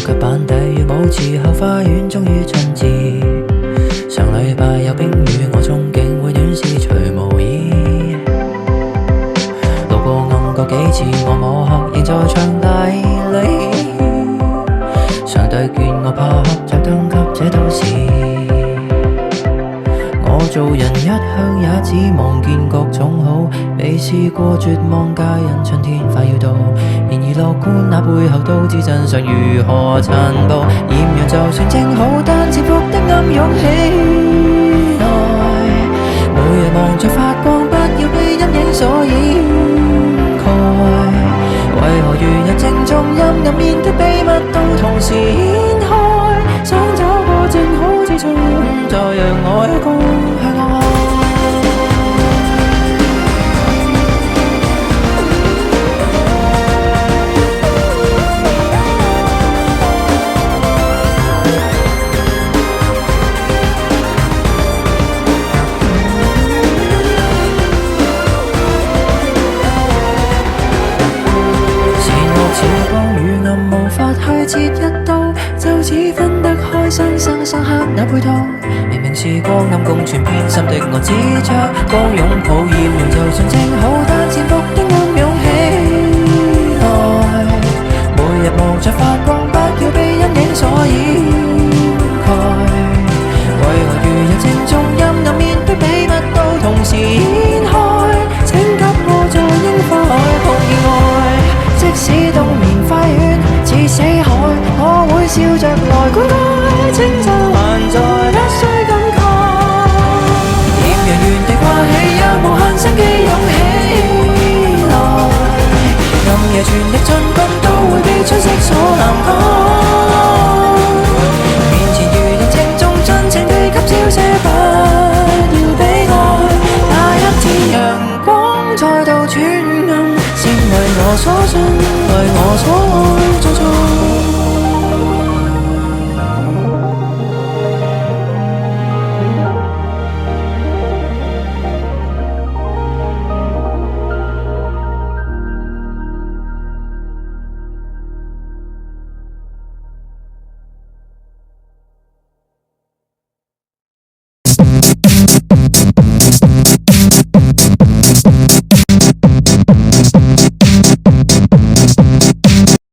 腳板底與舞池後花園終於春至。上禮拜有冰雨，我憧憬會暖絲除毛衣。路過暗角幾次，我摸黑仍在場底裏。上帝見我怕黑，着燈給這都市。我做人一向也只望見各種好，未試過絕望，皆因春天快要到。然而樂觀那背後都知真相如何殘暴。豔陽就算正好，但潛伏的暗湧起來。每日望着發光，不要被陰影所掩蓋。為何如日正中陰暗面的秘密都同時掀開？想找個正好之處，再讓我一個向外。無法去切一刀，就此分得開，生生相克那配套。明明是光暗共存，偏心的我只着光擁抱豔陽，就算正好，但潛伏的暗湧起來。每日望着發光，不要被陰影所掩蓋。為何如日正中陰暗面的秘密都同時掀開？請給我在櫻花海碰意外，即使冬眠快犬似死海，我會笑着來灌溉。青春還在，不需感慨。豔陽原地掛起，讓無限生機湧起來。暗夜全力進攻，都會被春色所涵蓋。面前如日正中，盡情地給照射，不要悲哀。那一天陽光再度轉暗，先為我所信，為我所